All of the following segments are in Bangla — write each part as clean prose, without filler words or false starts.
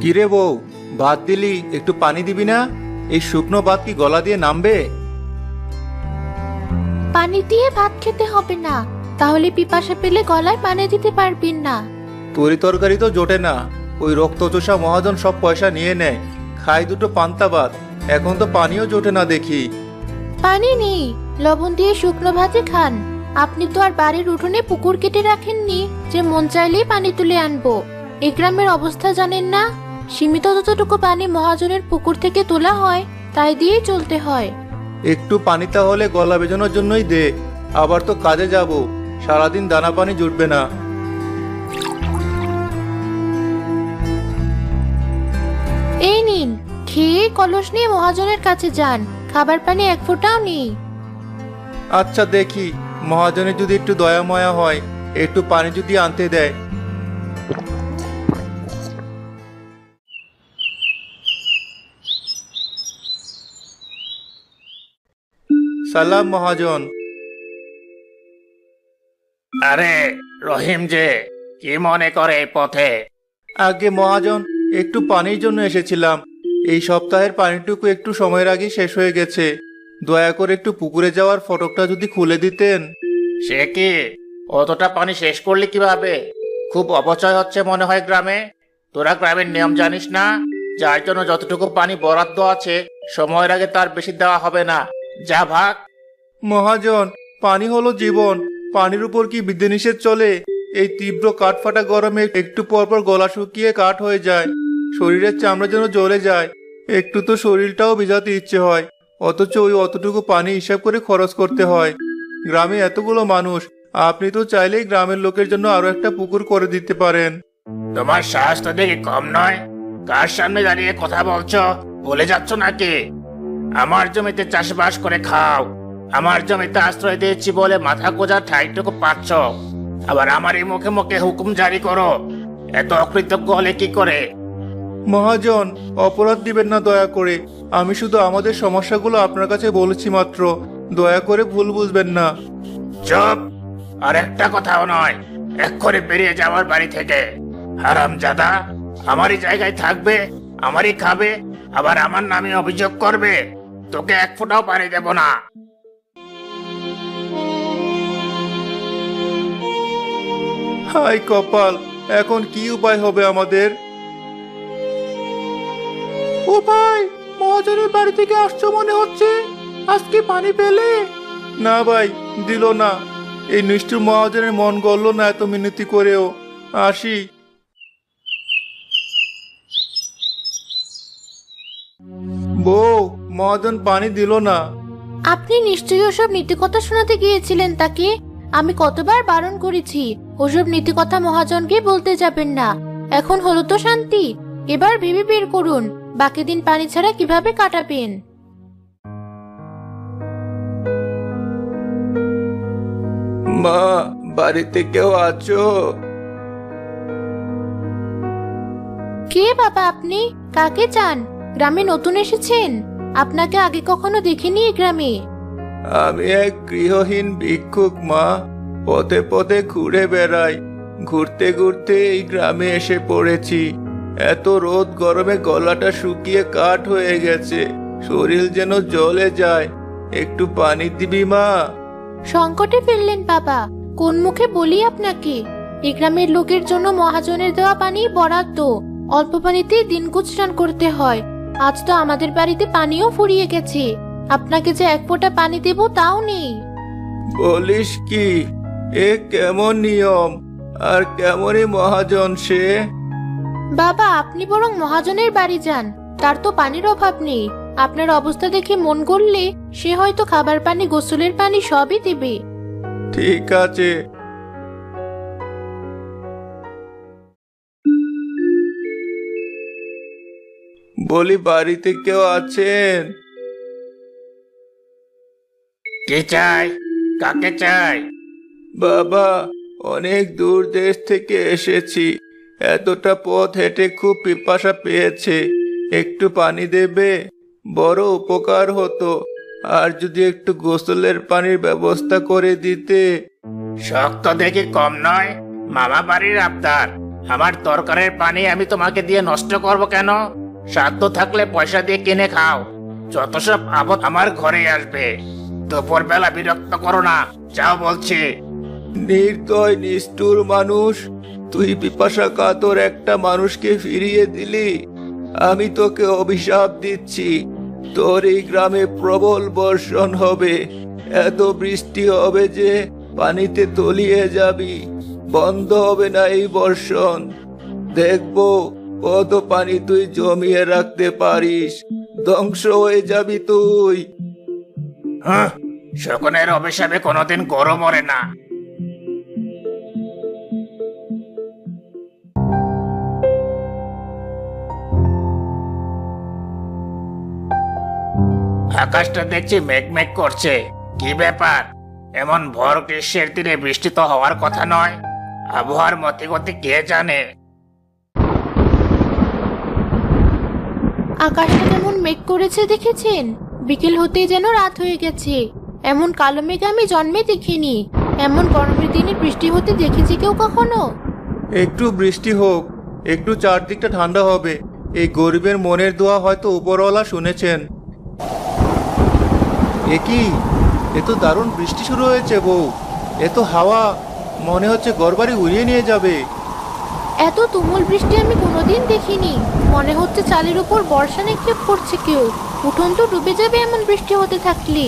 কিরে বউ, ভাত দিলি, একটু পানি দিবি না? এই শুকনো ভাত কি গলা দিয়ে নামবে? পানি দিয়ে ভাত খেতে হবে না, তাহলে পিপাসা পেলে গলায় পানি দিতে পারবেন না। তরি তরকারি তো জোটে না, ওই রক্তচোষা মহাজন সব পয়সা নিয়ে নেয়। খাই দুটো পান্তা ভাত, এখন তো পানিও জোটে না দেখি। পানি নেই, লবণ দিয়ে শুকনো ভাতে খান। আপনি তো আর বাড়ির উঠোনে পুকুর কেটে রাখেননি যে মন চাইলেই পানি তুলে আনবো। এই গ্রামের অবস্থা জানেন না? সীমিত যতটুকু পানি মহাজনের পুকুর থেকে তোলা হয় তাই দিয়েই চলতে হয়। একটু পানি তাহলে গলা ভেজানোর জন্যই দে, আবার তো কাজে যাব, সারাদিন দানা পানি জুটবে না। এই নিন, খেয়ে কলস নিয়ে মহাজনের কাছে যান। খাবার পানি এক ফোঁটাও নেই। আচ্ছা দেখি, মহাজনের যদি একটু দয়া ময়া হয়, একটু পানি যদি আনতে দেয়। সালাম মহাজন। আরে রহিম যে, কি মনে করে এই পথে? আগে মহাজন, একটু পানির জন্য এসেছিলাম। এই সপ্তাহের পানিটুকু একটু সময়ের আগে শেষ হয়ে গেছে। দয়া করে একটু পুকুরে যাওয়ার ফটকটা যদি খুলে দিতেন। সে কি, অতটা পানি শেষ করলে কিভাবে? খুব অপচয় হচ্ছে মনে হয় গ্রামে। তোরা গ্রামের নিয়ম জানিস না? যার জন্য যতটুকু পানি বরাদ্দ আছে সময়ের আগে তার বেশি দেওয়া হবে না। যা ভাগ। মহাজন, পানি হলো জীবন, পানির উপর কি বিধিনিষেধ চলে? এই তীব্র কাঠফাটা গরমে একটু পর পর গলা শুকিয়ে কাঠ হয়ে যায়, শরীরের চামড়া যেন জ্বলে যায়। একটু তো শরীরটাও ভিজাতে ইচ্ছে হয়, অথচ ওই অতটুকু পানি হিসাব করে খরচ করতে হয়। গ্রামে এতগুলো মানুষ, আপনি তো চাইলেই গ্রামের লোকের জন্য আরো একটা পুকুর করে দিতে পারেন। তোমার সাহস তো দেখি কম নয়। কার সামনে দাঁড়িয়ে কথা বলছো? ভুলে যাচ্ছ নাকি? আমার জমিতে চাষবাস করে খাও। আমার জমিতে আশ্রয় দিয়েছি বলে মাথা গোজার ঠাইটুকু পাচ্ছ, আবার আমারই মুখে মুখে হুকুম জারি করো। এত অকৃতজ্ঞ হলে কি করে? মহাজন, অপরাধ দিবেন না দয়া করে। আমি শুধু আমাদের সমস্যাগুলো আপনার কাছে বলেছি মাত্র, দয়া করে ভুল বুঝবেন না। চুপ! আর একটা কথাও নয়। এক্ষুনি বেরিয়ে যাওয়ার বাড়ি থেকে। হারামজাদা, আমারই জায়গায় থাকবে, আমারই খাবে, আবার আমার নামে অভিযোগ করবে। তোকে এক ফোঁটাও পানি দেব না। হায় কপাল, এখন কি উপায় হবে আমাদের? ও ভাই, মহাজনের বাড়ি থেকে আসছো মনে হচ্ছে। আজকে পানি পেলে? না ভাই, দিল না। এই নিষ্ঠুর মহাজনের মন গড়ল না এত মিনতি করেও। আসি। বউ, মহাজন পানি দিল না। আপনি নিশ্চয়ই ওসব নীতিকথা শোনাতে গিয়েছিলেন তাকে। আমি কতবার বারণ করেছি ওসব নীতিকথা মহাজনকে বলতে যাবেন না। এখন হলো তো শান্তি, এবার ভেবে বের করুন বাকি দিন পানি ছাড়া কিভাবে কাটাবেন। মা, বাড়িতে কেউ আছো? কে বাবা আপনি? কাকে চান? গ্রামে নতুন এসেছেন? আপনাকে আগে কখনো দেখিনি এই গ্রামে। আমি এক গৃহহীন ভিক্ষুক মা, পথে পথে ঘুরে বেড়াই। ঘুরতে ঘুরতে এই গ্রামে এসে পড়েছি। এত রোদ গরমে গলাটা শুকিয়ে কাঠ হয়ে গেছে, শরীর যেন জ্বলে যায়। একটু পানি দিবি মা? সংকটে ফেললেন বাবা, কোন মুখে বলি আপনাকে? এই গ্রামের লোকের জন্য মহাজনের দেওয়া পানি বরাদ্দ। অল্প পানিতেই দিন গুজরান করতে হয়। আজ তো আমাদের বাড়িতে পানিও ফুরিয়ে গেছে। আপনাকে যে এক ফোঁটা পানি দেব তাও নেই। বলিস কি? এ কেমন নিয়ম? আর কেমনই মহাজন সে? বাবা, আপনি বরং মহাজনের বাড়ি যান, তার তো পানির অভাব নেই। আপনার অবস্থা দেখে মন গড়লে সে হয়তো খাবার পানি, গোসলের পানি সবই দেবে। ঠিক আছে। বলি, বাড়িতে কেউ আছেন? কি চাই? কাকে চাই? বাবা, অনেক দূর দেশ থেকে এসেছি। এতটা পথ হেঁটে খুব পিপাসা পেয়েছে। একটু পানি দেবে? বড় উপকার হতো। আর যদি একটু গোসলের পানির ব্যবস্থা করে দিতে। শক্ত দেখে কম নয়। মামা বাড়ির আবদার, আমার দরকারের পানি আমি তোমাকে দিয়ে নষ্ট করব কেন? সাধ্য থাকলে পয়সা দিয়ে কিনে খাও। যত সব আপদ আমার ঘরে আসবে। দুপুর বেলা বিরক্ত করো না, যাও বলছি। নির্দয় নিষ্ঠুর মানুষ, তুই পিপাসা কাতর একটা মানুষকে ফিরিয়ে দিলি। আমি তোকে অভিশাপ দিচ্ছি, তোর এই গ্রামে প্রবল বর্ষণ হবে। এত বৃষ্টি হবে যে পানিতে তলিয়ে যাবি। বন্ধ হবে না এই বর্ষণ। দেখবো কত পানি তুই জমিয়ে রাখতে পারিস। ধ্বংস হয়ে যাবি তুই। হ্যাঁ, শকুনের অভিশাপে কোনোদিন গরম মরে না। আকাশটা দেখছি মেঘ করছে। কি ব্যাপার? এমন ভর গ্রীষ্মের দিনে বৃষ্টি তো হওয়ার কথা নয়। আবহাওয়ার মতে গতি কে জানে। আকাশটা কেমন মেঘ করেছে দেখেছেন? বিকেল হতেই যেন রাত হয়ে গেছে। এমন কালো মেঘ আমি জন্মে দেখিনি। এমন গরমের দিনে বৃষ্টি হতে দেখেছি কেউ কখনো? একটু বৃষ্টি হোক, একটু চারদিকটা ঠান্ডা হবে। এই গরিবের মনের দোয়া হয়তো উপরওয়ালা শুনেছেন। এ কি? এ তো দারুণ বৃষ্টি শুরু হয়েছে বউ। এ তো হাওয়া, মনে হচ্ছে ঘরবাড়ি উড়িয়ে নিয়ে যাবে। এত তুমুল বৃষ্টি আমি কোনোদিন দেখিনি। মনে হচ্ছে চালের উপর বর্ষা নিক্ষেপ করছে কেউ। উঠোন তো ডুবে যাবে এমন বৃষ্টি হতে থাকলে।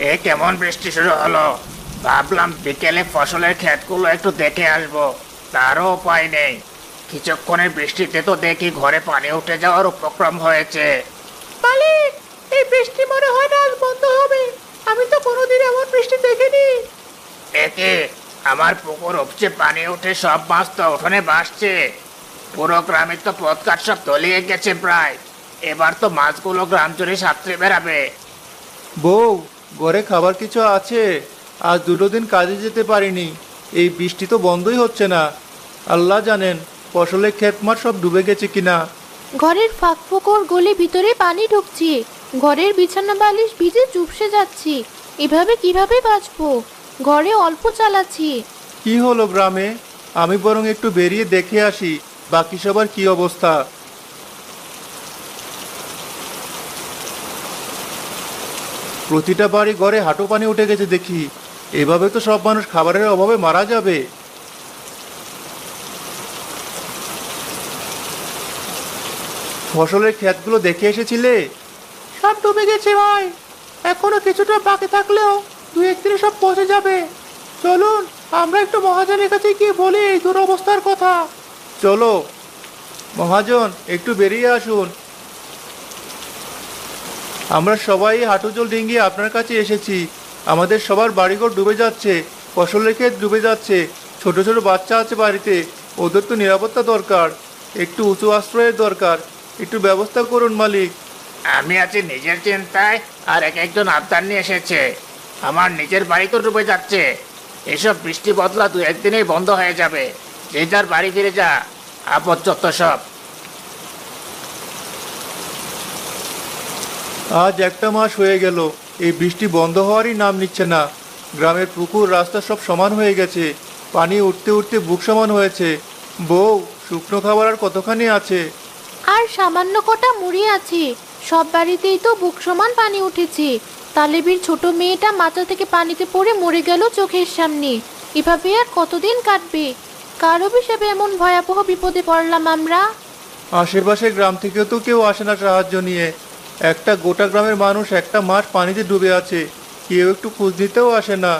এ কেমন বৃষ্টি শুরু হলো? ভাবলাম বিকেলে ফসলের ক্ষেতগুলো একটু দেখে আসবো, তারও উপায় নেই। কিছুক্ষণের বৃষ্টিতে তো দেখি ঘরে পানি উঠে যাওয়ার উপক্রম হয়েছে। মালিক, এই বৃষ্টি মনে হয় না আজ বন্ধ হবে। আমি তো কোনোদিন এমন বৃষ্টি দেখিনি। একে আমার পুকুর উপচে পানি উঠে সব মাছ তো উঠোনে ভাসছে। পুরো গ্রামে তো পথঘাট সব তলিয়ে গেছে প্রায়। এবার তো মাছগুলো গ্রাম জুড়ে সাঁতরে বেড়াবে। বউ, ঘরে খাবার কিছু আছে? আজ 2 দিন কাজে যেতে পারিনি। এই বৃষ্টি তো বন্ধই হচ্ছে না। আল্লাহ জানেন ফসলের ক্ষেত মাঠ সব ডুবে গেছে কিনা। ঘরের ফাঁক ফোকর গলে ভিতরে পানি ঢুকছে। ঘরের বিছানা বালিশ ভিজে চুপসে যাচ্ছি। এভাবে কিভাবে বাঁচবো? ঘরে অল্প চালাচ্ছি। কি হলো গ্রামে? আমি বরং একটু বেরিয়ে দেখে আসি বাকি সবার কি অবস্থা। প্রতিটা বাড়ি ঘরে হাঁটু পানি উঠে গেছে দেখি। এভাবে তো সব মানুষ খাবারের অভাবে মারা যাবে। ফসলের ক্ষেতগুলো দেখে এসেছিলে? সব ডুবে গেছে ভাই। এখনো কিছুটা বাকি থাকলেও 2-1 দিনে সব পচে যাবে। চলুন আমরা একটু মহাজনের কাছে গিয়ে বলি এই দুরবস্থার কথা। চলো মহাজন, একটু বেরিয়ে আসুন। আমরা সবাই হাঁটু জল ডিঙ্গিয়ে আপনার কাছে এসেছি। আমাদের সবার বাড়িঘর ডুবে যাচ্ছে, ফসলের ক্ষেত ডুবে যাচ্ছে। ছোট ছোট বাচ্চা আছে বাড়িতে, ওদের তো নিরাপত্তা দরকার। একটু উঁচু আশ্রয়ের দরকার। একটু ব্যবস্থা করুন মালিক। আমি আছি নিজের চিন্তায়, আর একজন আবদার নিয়ে এসেছে। আমার নিজের বাড়ি তো ডুবে যাচ্ছে। এসব বৃষ্টি বদলা 2-1 দিনেই বন্ধ হয়ে যাবে। যে যার বাড়ি ফিরে যা, আপদ যত সব। আজ 1 মাস হয়ে গেল, এই বৃষ্টি বন্ধ হওয়ারই নাম নিচ্ছে না। গ্রামের পুকুর রাস্তা সব সমান হয়ে গেছে। পানি উঠতে উঠতে বুক সমান হয়েছে। বউ, শুকনো খাবার আর কতখানি আছে? আর সামান্য কটা মুড়ি আছে। সব বাড়িতেই তো বুক সমান পানি উঠেছে। তালেবির ছোট মেয়েটা মাথা থেকে পানিতে পড়ে মরে গেল চোখের সামনে। এভাবে আর কতদিন কাটবে? কার অভিশাপে এমন ভয়াবহ বিপদে পড়লাম আমরা? আশেপাশের গ্রাম থেকেও তো কেউ আসে না সাহায্য নিয়ে। একটা গোটা গ্রামের মানুষ 1 মাস পানিতে ডুবে আছে, কেউ একটু খোঁজ দিতেও আসে না।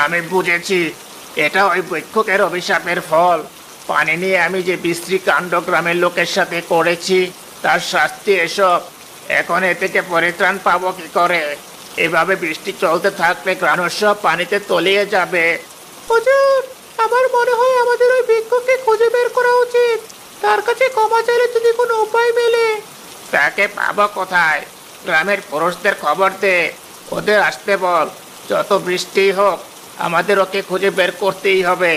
আমি বুঝেছি। এটা ওই বৈক্ষকের অভিশাপের ফল। পানি নিয়ে আমি যে বিশ্রী কাণ্ড গ্রামের লোকের সাথে করেছি, তার শাস্তি এসব। এখন এ থেকে পরিত্রাণ পাবো কি করে? এভাবে বৃষ্টি চলতে থাকলে গ্রাম সব পানিতে তলিয়ে যাবে। হুজুর, আমার মনে হয় আমাদের ওই ভিক্ষুককে খুঁজে বের করা উচিত। তার কাছে ক্ষমা চাইলে যদি কোনো উপায় মেলে। তাকে পাবো কোথায়? গ্রামের পুরুষদের খবর দে, ওদের আসতে বল। যত বৃষ্টি হোক আমাদের ওকে খুঁজে বের করতেই হবে।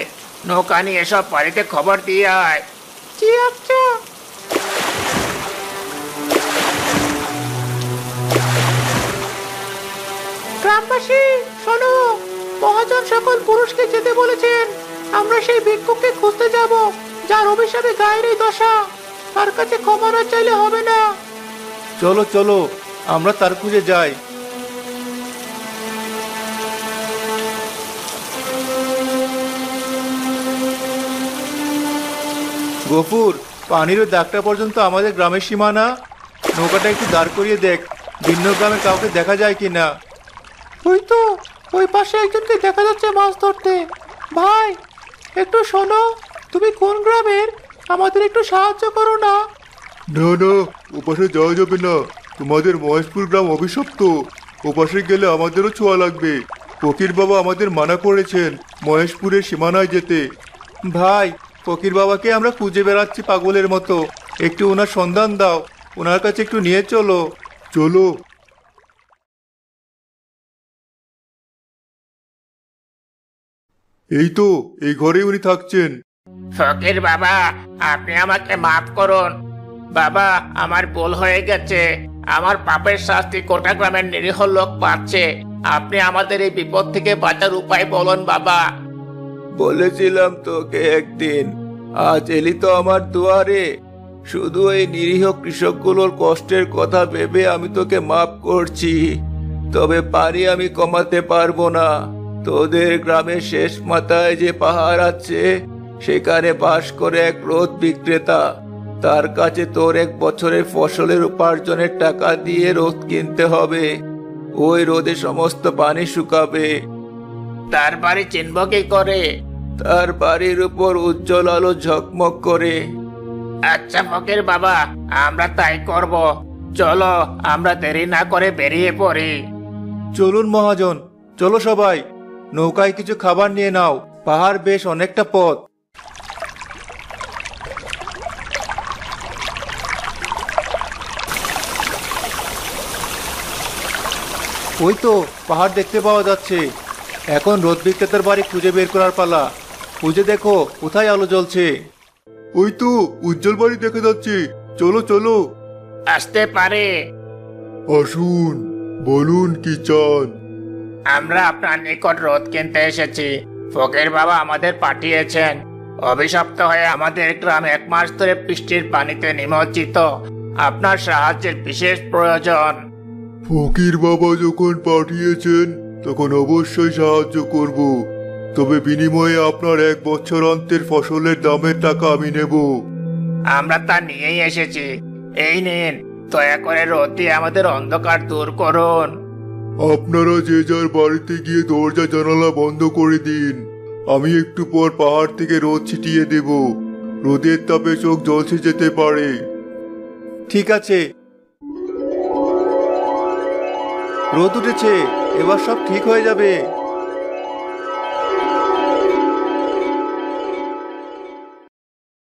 নৌকা নিয়ে এসব বাড়িতে খবর দিয়ে আয়। জি আচ্ছা। গ্রামবাসী শোনো, মহাজন সকল পুরুষকে যেতে বলেছেন। আমরা সেই ভিক্ষুককে খুঁজতে যাব, যার অভিশাপে গায়ের এই দশা। তার কাছে ক্ষমা না চাইলে হবে না। চলো চলো, আমরা তার খুঁজে যাই। গফুর, পানির ওই দাগটা পর্যন্ত আমাদের গ্রামের সীমানা। নৌকাটা একটু দাঁড় করিয়ে দেখ, ভিন্ন গ্রামের কাউকে দেখা যায় কিনা। ওই তো, ওই পাশে একজনকে দেখা যাচ্ছে মাছ ধরতে। ভাই, একটু শোনো, তুমি কোন গ্রামের? আমাদের একটু সাহায্য করো না। না না, ওপাশে যাওয়া যাবে না। তোমাদের মহেশপুর গ্রাম অভিশপ্ত। ওপাশে গেলে আমাদেরও ছোঁয়া লাগবে। ফকির বাবা আমাদের মানা করেছেন মহেশপুরের সীমানায় যেতে। ভাই, ফকির বাবাকে আমরা খুঁজে বেড়াচ্ছি পাগলের মতো। একটু ওনার সন্ধান দাও, ওনার কাছে একটু নিয়ে চলো। চলো। এই তো, এই ঘরেই উনি থাকছেন। ফকির বাবা, আপনি আমাকে মাফ করুন। বাবা, আমার ভুল হয়ে গেছে। আমার পাপের শাস্তি কোটা গ্রামের নিরীহ লোক পাচ্ছে। আপনি আমাদের এই বিপদ থেকে বাঁচার উপায় বলুন বাবা। বলেছিলাম তোকে একদিন, আজ এলি তো আমার দুয়ারে। শুধু এই নিরীহ কৃষকগুলোর কষ্টের কথা ভেবে আমি তোকে মাফ করছি, তবে পারি আমি কমাতে পারবো না। তোদের গ্রামের শেষ মাথায় যে পাহাড় আছে, সেখানে বাস করে এক রোদ বিক্রেতা। তার কাছে তোর 1 বছরের ফসলের উপার্জনের টাকা দিয়ে রোদ কিনতে হবে। ওই রোদে সমস্ত পানি শুকাবে। তার বাড়ি চিনব কি করে? তার বাড়ির উপর উজ্জ্বল আলো ঝকমক করে। আচ্ছা ফকির বাবা, আমরা তাই করব। চলো, আমরা দেরি না করে বেরিয়ে পড়ি। চলুন মহাজন, চলো সবাই। নৌকায় কিছু খাবার নিয়ে নাও, পাহাড় বেশ অনেকটা পথ। ওই তো পাহাড় দেখতে পাওয়া যাচ্ছে। এখন রোদ বিক্রেতার বাড়ি খুঁজে বের করার পালা। খুঁজে দেখো কোথায় আলো জ্বলছে। ওই তো উজ্জ্বল বাড়ি দেখা যাচ্ছে। চলো চলো। আসতে পারে। আসুন, বলুন কি চান। আমরা আপনার নিকট রোদ কিনতে এসেছি। ফকির বাবা আমাদের পাঠিয়েছেন। অভিশপ্ত হয়ে আমাদের গ্রাম 1 মাস ধরে বৃষ্টির পানিতে নিমজ্জিত। আপনার সাহায্যের বিশেষ প্রয়োজন। ফকির বাবা যখন পাঠিয়েছেন, তখন অবশ্যই সাহায্য করব। তবে বিনিময়ে আপনার 1 বছর অন্তের ফসলের দামের টাকা আমি নেব। আমরা তা নিয়েই এসেছি। এই নিন, দয়া করে রোদ দিয়ে আমাদের অন্ধকার দূর করুন। আপনারা যে যার বাড়িতে গিয়ে দরজা জানালা বন্ধ করে দিন। আমি একটু পর পাহাড় থেকে রোদ ছিটিয়ে দেব। রোদের তাপে চোখ জ্বলছে যেতে পারে। ঠিক আছে। রোদ উঠেছে, এবার সব ঠিক হয়ে যাবে।